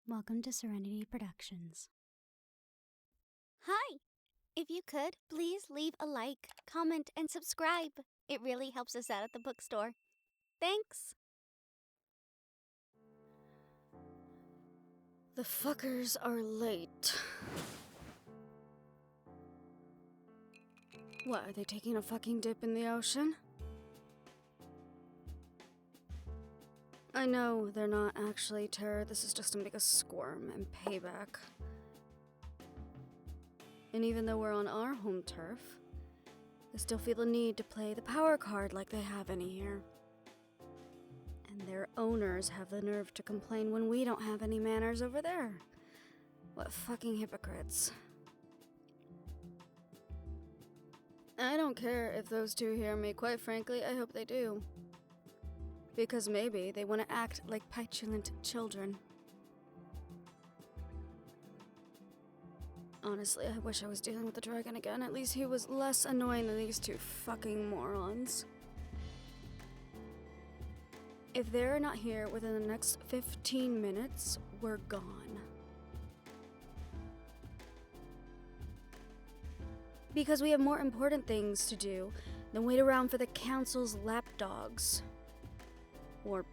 Welcome to Serenity Productions. Hi! If you could, please leave a like, comment, and subscribe. It really helps us out at the bookstore. Thanks! The fuckers are late. What, are they taking a fucking dip in the ocean? I know they're not actually terror, this is just to make us squirm and payback. And even though we're on our home turf, I still feel the need to play the power card like they have any here. And their owners have the nerve to complain when we don't have any manners over there. What fucking hypocrites. I don't care if those two hear me, quite frankly, I hope they do. Because maybe they want to act like petulant children. Honestly, I wish I was dealing with the dragon again. At least he was less annoying than these two fucking morons. If they're not here within the next 15 minutes, we're gone. Because we have more important things to do than wait around for the council's lapdogs. Or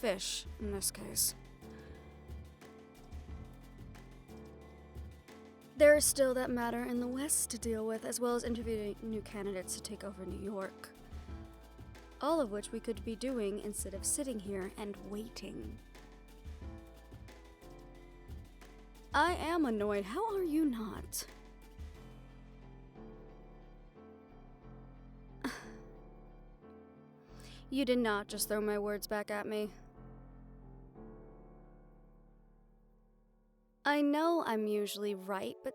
fish, in this case. There is still that matter in the West to deal with, as well as interviewing new candidates to take over New York. All of which we could be doing instead of sitting here and waiting. I am annoyed. How are you not? You did not just throw my words back at me. I know I'm usually right, but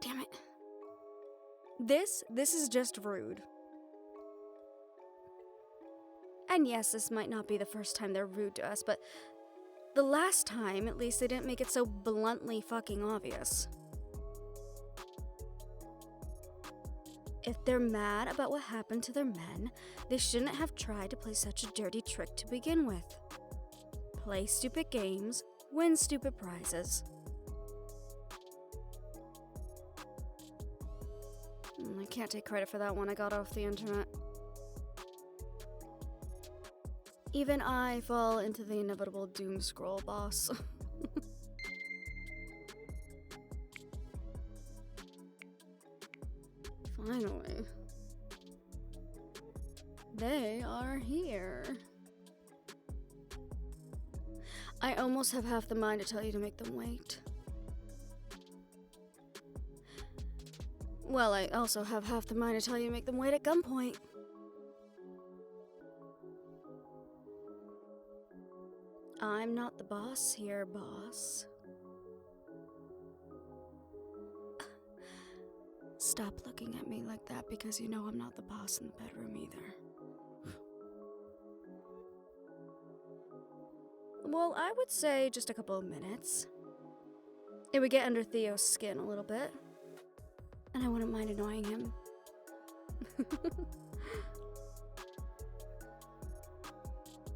damn it. This is just rude. And yes, this might not be the first time they're rude to us, but the last time, at least they didn't make it so bluntly fucking obvious. If they're mad about what happened to their men, they shouldn't have tried to play such a dirty trick to begin with. Play stupid games, win stupid prizes. I can't take credit for that one, I got off the internet. Even I fall into the inevitable doom scroll, boss. Finally. They are here. I almost have half the mind to tell you to make them wait. Well, I also have half the mind to tell you to make them wait at gunpoint. I'm not the boss here, boss. Stop looking at me like that because you know I'm not the boss in the bedroom either. Well, I would say just a couple of minutes. It would get under Theo's skin a little bit. And I wouldn't mind annoying him.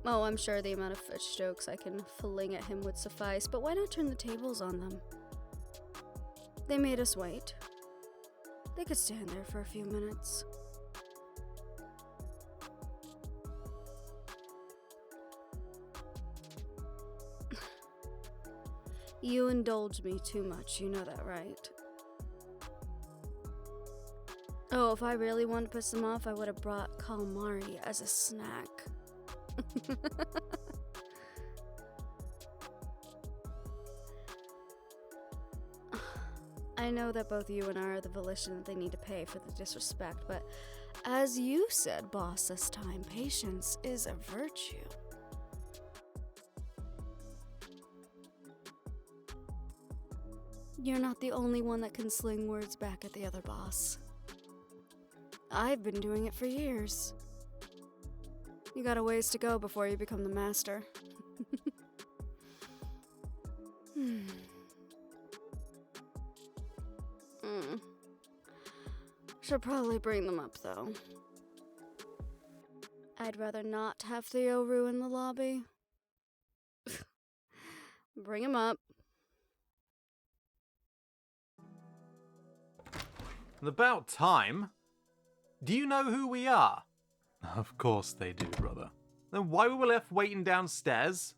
Oh, I'm sure the amount of fish jokes I can fling at him would suffice, but why not turn the tables on them? They made us wait. They could stand there for a few minutes. You indulge me too much, you know that, right? Oh, if I really wanted to piss them off, I would have brought calamari as a snack. I know that both you and I are the volition that they need to pay for the disrespect, but as you said, boss, this time, patience is a virtue. You're not the only one that can sling words back at the other boss. I've been doing it for years. You got a ways to go before you become the master. Should probably bring them up, though. I'd rather not have Theo ruin the lobby. Bring him up. About time. Do you know who we are? Of course they do, brother. Then why were we left waiting downstairs?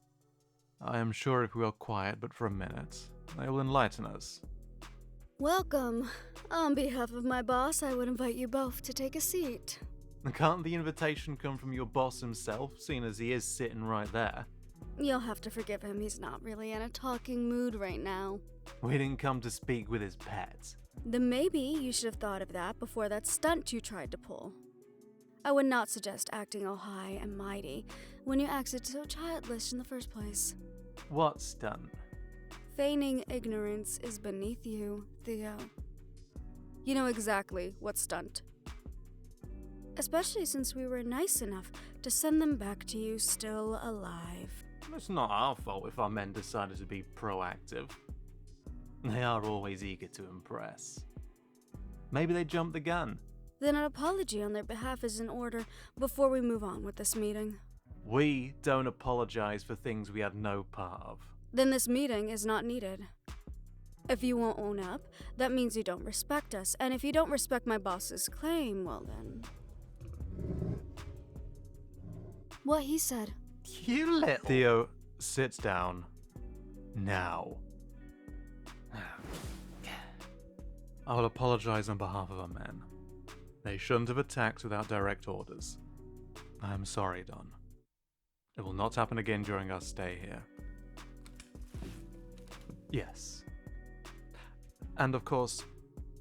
I am sure if we are quiet but for a minute, they will enlighten us. Welcome. On behalf of my boss, I would invite you both to take a seat. Can't the invitation come from your boss himself, seeing as he is sitting right there? You'll have to forgive him, he's not really in a talking mood right now. We didn't come to speak with his pet. Then maybe you should have thought of that before that stunt you tried to pull. I would not suggest acting all high and mighty when you acted so childish in the first place. What stunt? Feigning ignorance is beneath you, Theo. You know exactly what stunt. Especially since we were nice enough to send them back to you still alive. It's not our fault if our men decided to be proactive. They are always eager to impress. Maybe they jumped the gun. Then an apology on their behalf is in order before we move on with this meeting. We don't apologize for things we had no part of. Then this meeting is not needed. If you won't own up, that means you don't respect us, and if you don't respect my boss's claim, well then... What he said. You little... Theo, sit down. Now. I will apologize on behalf of our men. They shouldn't have attacked without direct orders. I am sorry, Don. It will not happen again during our stay here. Yes. And of course,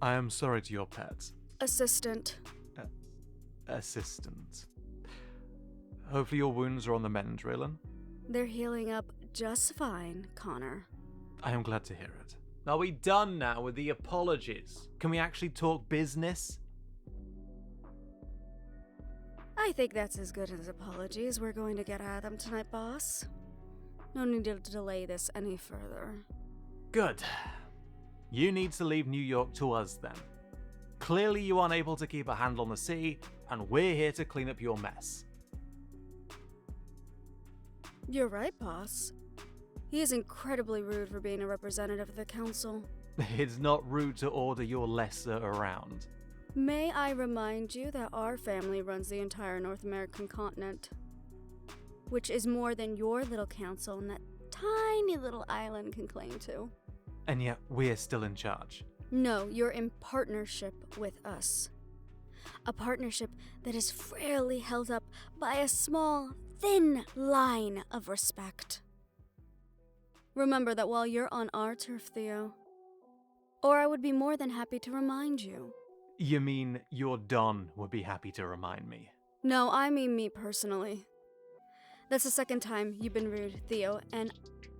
I am sorry to your pet. Assistant. Assistant. Hopefully your wounds are on the mend, Raylan. They're healing up just fine, Connor. I am glad to hear it. Are we done now with the apologies? Can we actually talk business? I think that's as good as apologies we're going to get at them tonight, boss. No need to delay this any further. Good. You need to leave New York to us then. Clearly you aren't able to keep a handle on the city, and we're here to clean up your mess. You're right, boss. He is incredibly rude for being a representative of the council. It's not rude to order your lesser around. May I remind you that our family runs the entire North American continent, which is more than your little council and that tiny little island can claim to. And yet we're still in charge. No, you're in partnership with us. A partnership that is frailly held up by a small, thin line of respect. Remember that while you're on our turf, Theo, or I would be more than happy to remind you. You mean your Don would be happy to remind me? No, I mean me personally. That's the second time you've been rude, Theo, and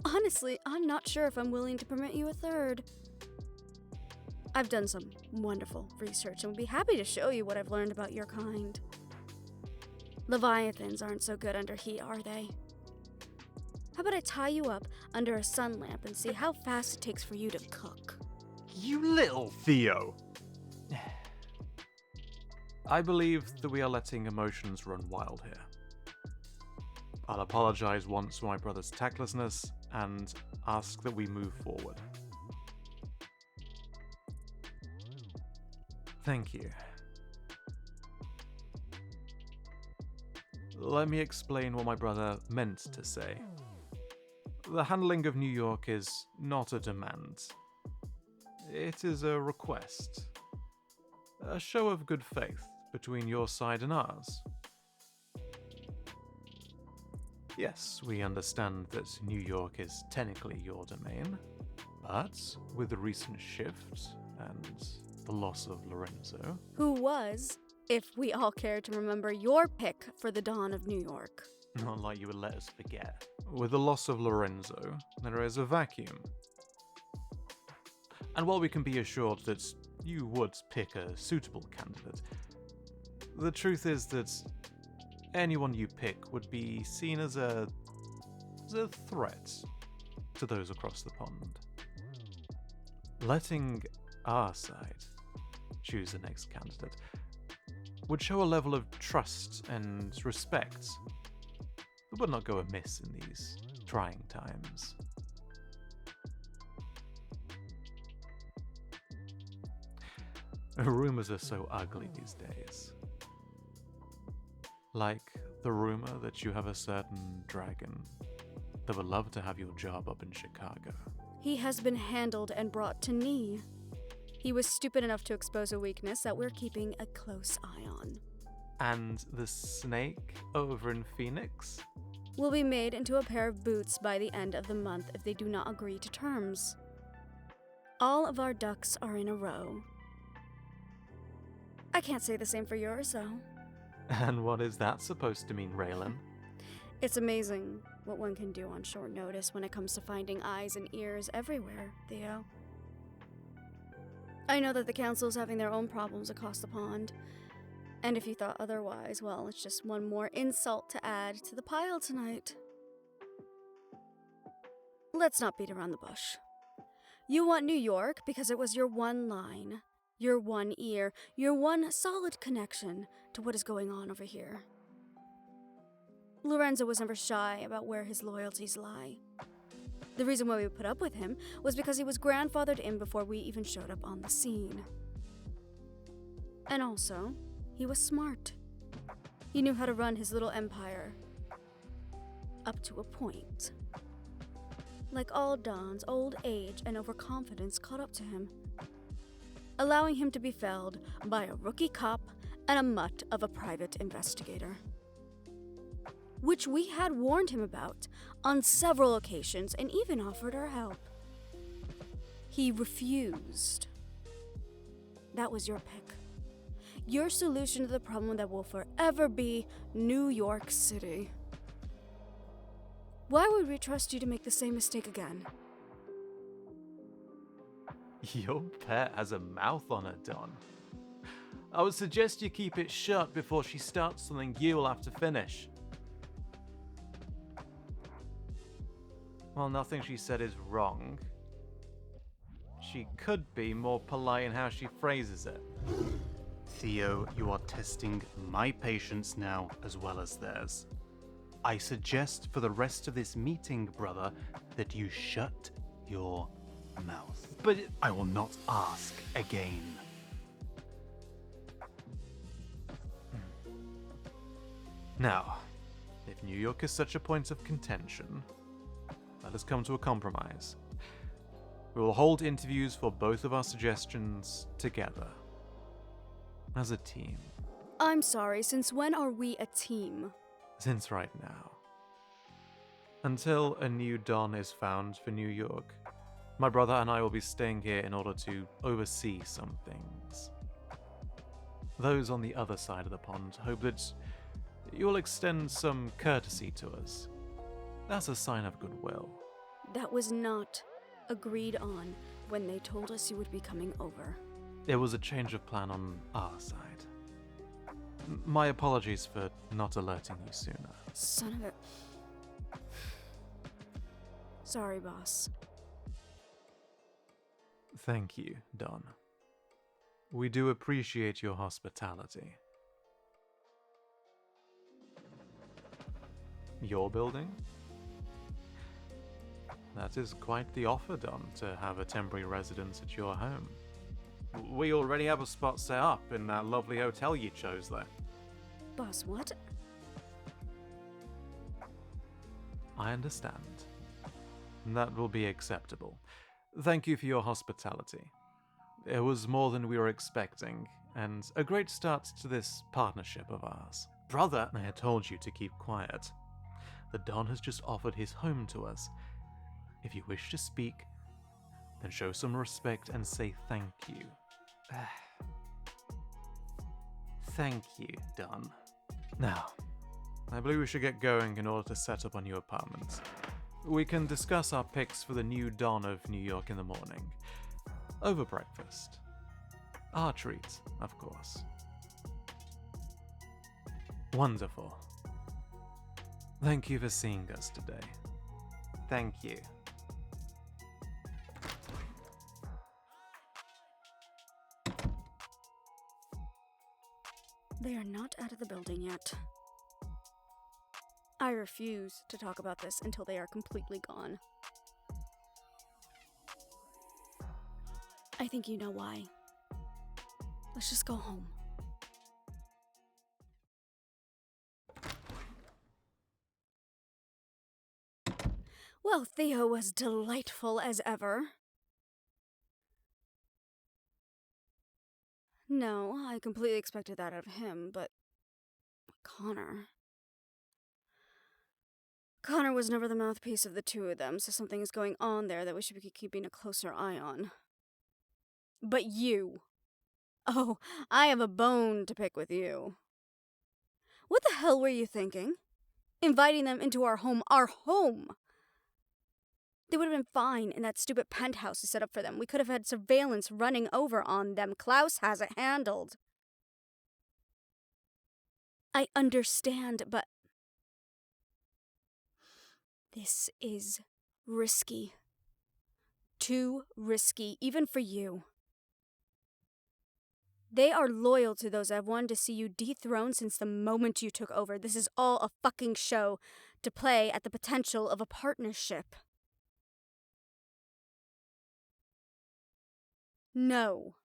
honestly, I'm not sure if I'm willing to permit you a third. I've done some wonderful research and would be happy to show you what I've learned about your kind. Leviathans aren't so good under heat, are they? How about I tie you up under a sun lamp and see how fast it takes for you to cook? You little Theo! I believe that we are letting emotions run wild here. I'll apologize once for my brother's tactlessness and ask that we move forward. Thank you. Let me explain what my brother meant to say. The handling of New York is not a demand. It is a request. A show of good faith between your side and ours. Yes, we understand that New York is technically your domain, but with the recent shift and the loss of Lorenzo... Who was, if we all care to remember, your pick for the dawn of New York. Not like you would let us forget. With the loss of Lorenzo, there is a vacuum. And while we can be assured that you would pick a suitable candidate, the truth is that anyone you pick would be seen as a threat to those across the pond. Letting our side choose the next candidate would show a level of trust and respect that would not go amiss in these trying times. Rumors are so ugly these days. Like the rumor that you have a certain dragon that would love to have your job up in Chicago. He has been handled and brought to knee. He was stupid enough to expose a weakness that we're keeping a close eye on. And the snake over in Phoenix? Will be made into a pair of boots by the end of the month if they do not agree to terms. All of our ducks are in a row. I can't say the same for yours, though. And what is that supposed to mean, Raylan? It's amazing what one can do on short notice when it comes to finding eyes and ears everywhere, Theo. I know that the council's having their own problems across the pond, and if you thought otherwise, well, it's just one more insult to add to the pile tonight. Let's not beat around the bush. You want New York because it was your one line, your one ear, your one solid connection to what is going on over here. Lorenzo was never shy about where his loyalties lie. The reason why we put up with him was because he was grandfathered in before we even showed up on the scene. And also, he was smart. He knew how to run his little empire. Up to a point. Like all Don's, old age and overconfidence caught up to him, allowing him to be felled by a rookie cop and a mutt of a private investigator. Which we had warned him about on several occasions and even offered our help. He refused. That was your pick. Your solution to the problem that will forever be New York City. Why would we trust you to make the same mistake again? Your pet has a mouth on her, Don. I would suggest you keep it shut before she starts something you will have to finish. Well, nothing she said is wrong. She could be more polite in how she phrases it. Theo, you are testing my patience now as well as theirs. I suggest for the rest of this meeting, brother, that you shut your mouth. But I will not ask again. Now, if New York is such a point of contention, let us come to a compromise. We will hold interviews for both of our suggestions together. As a team. I'm sorry, since when are we a team? Since right now. Until a new Don is found for New York, my brother and I will be staying here in order to oversee some things. Those on the other side of the pond hope that you will extend some courtesy to us. That's a sign of goodwill. That was not agreed on when they told us you would be coming over. It was a change of plan on our side. My apologies for not alerting you sooner. Son of a... Sorry, boss. Thank you, Don. We do appreciate your hospitality. Your building? That is quite the offer, Don, to have a temporary residence at your home. We already have a spot set up in that lovely hotel you chose there. Boss, what? I understand. That will be acceptable. Thank you for your hospitality. It was more than we were expecting, and a great start to this partnership of ours. Brother, I had told you to keep quiet. The Don has just offered his home to us. If you wish to speak, then show some respect and say thank you. Thank you, Don. Now, I believe we should get going in order to set up a new apartment. We can discuss our picks for the new Don of New York in the morning. Over breakfast. Our treat, of course. Wonderful. Thank you for seeing us today. Thank you. They are not out of the building yet. I refuse to talk about this until they are completely gone. I think you know why. Let's just go home. Well, Theo was delightful as ever. No, I completely expected that out of him, but Connor... Connor was never the mouthpiece of the two of them, so something is going on there that we should be keeping a closer eye on. But you... Oh, I have a bone to pick with you. What the hell were you thinking? Inviting them into our home. Our home! They would have been fine in that stupid penthouse we set up for them. We could have had surveillance running over on them. Klaus has it handled. I understand, but... this is risky. Too risky, even for you. They are loyal to those I've wanted to see you dethroned since the moment you took over. This is all a fucking show to play at the potential of a partnership. No.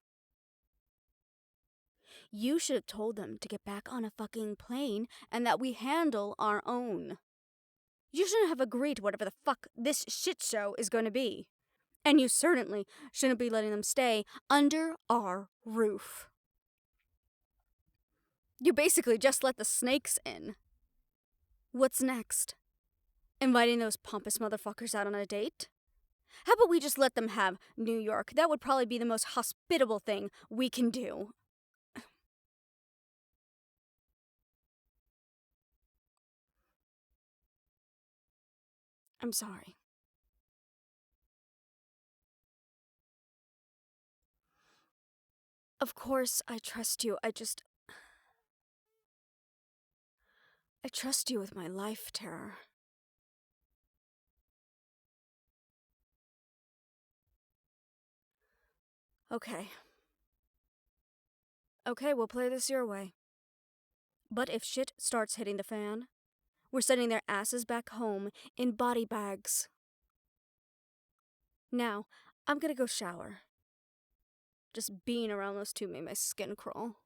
You should have told them to get back on a fucking plane and that we handle our own. You shouldn't have agreed to whatever the fuck this shit show is going to be. And you certainly shouldn't be letting them stay under our roof. You basically just let the snakes in. What's next? Inviting those pompous motherfuckers out on a date? How about we just let them have New York? That would probably be the most hospitable thing we can do. I'm sorry. Of course, I trust you. I trust you with my life, Terror. Okay. Okay, we'll play this your way. But if shit starts hitting the fan, we're sending their asses back home in body bags. Now, I'm gonna go shower. Just being around those two made my skin crawl.